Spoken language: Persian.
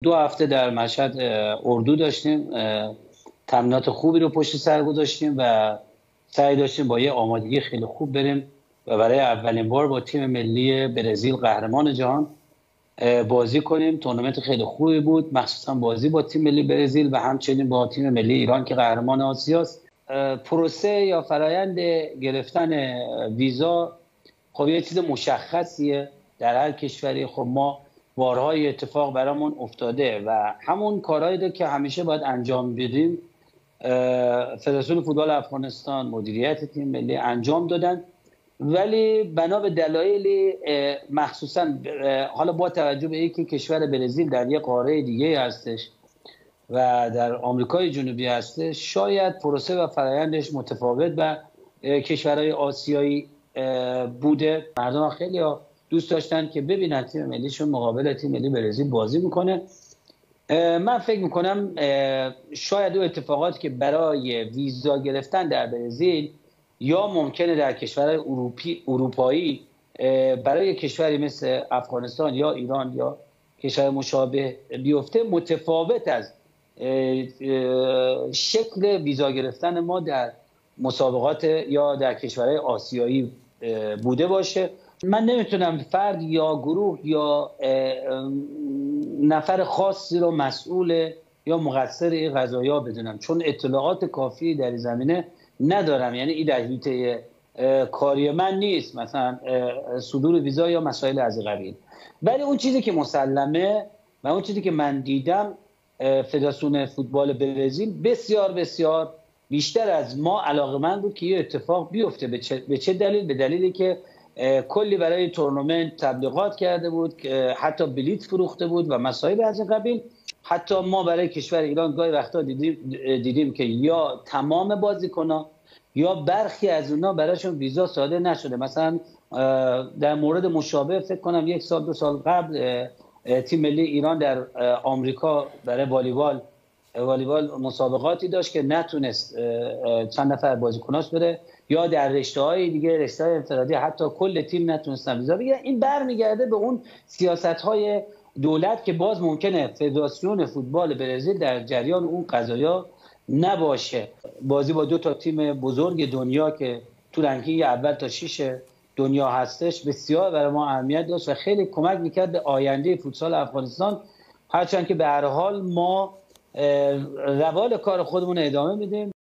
2 هفته در مشهد اردو داشتیم، تمرینات خوبی رو پشت سر گذاشتیم و سعی داشتیم با یه آمادگی خیلی خوب بریم و برای اولین بار با تیم ملی برزیل قهرمان جهان بازی کنیم. تورنمنت خیلی خوبی بود، مخصوصا بازی با تیم ملی برزیل و همچنین با تیم ملی ایران که قهرمان آسیاست. پروسه یا فرایند گرفتن ویزا خب یه چیز مشخصیه در هر کشوری. خب ما بارهای اتفاق برامون افتاده و همون کارهایی که همیشه باید انجام بدیم فدراسیون فوتبال افغانستان، مدیریت تیم ملی انجام دادن، ولی بنا به دلایلی مخصوصا حالا با توجه به اینکه کشور برزیل در یک قاره دیگه هستش و در آمریکای جنوبی هستش، شاید پروسه و فرآیندش متفاوت با کشورهای آسیایی بوده. مردم خیلی دوست داشتن که ببینن تیم ملیشون مقابل تیم ملی برزیل بازی میکنه. من فکر میکنم شاید اون اتفاقاتی که برای ویزا گرفتن در برزیل یا ممکنه در کشورهای اروپایی برای کشوری مثل افغانستان یا ایران یا کشور مشابه بیفته متفاوت از شکل ویزا گرفتن ما در مسابقات یا در کشورهای آسیایی بوده باشه. من نمیتونم فرد یا گروه یا نفر خاصی رو مسئول یا مقصر این قضایا بدونم، چون اطلاعات کافی در این زمینه ندارم. یعنی این در حیطه کاری من نیست، مثلا صدور ویزا یا مسائل از قبیل. ولی اون چیزی که مسلمه و اون چیزی که من دیدم، فدراسیون فوتبال برزیل بسیار بسیار بیشتر از ما علاقه‌مند بود که یه اتفاق بیفته. به چه دلیل؟ به دلیلی که کلی برای تورنمنت تبلیغات کرده بود، حتی بلیط فروخته بود و مسائل از این قبیل. حتی ما برای کشور ایران گاهی وقتا دیدیم که یا تمام بازیکن‌ها یا برخی از اونها براشون ویزا صادر نشده. مثلا در مورد مشابه فکر کنم 1 سال 2 سال قبل تیم ملی ایران در آمریکا برای والیبال مسابقاتی داشت که نتونست چند نفر بازیکناش بره، یا در رشته‌های دیگه، رشته‌های انفرادی، حتی کل تیم نتونستن ویزا بگیرن. این برمیگرده به اون سیاست‌های دولت که باز ممکنه فدراسیون فوتبال برزیل در جریان اون قضایا نباشه. بازی با 2 تا تیم بزرگ دنیا که تو رنکینگ اول تا 6 دنیا هستش بسیار برای ما اهمیت داشت و خیلی کمک میکرد به آینده فوتسال افغانستان، هرچند که به هر حال ما روال کار خودمون ادامه میدیم.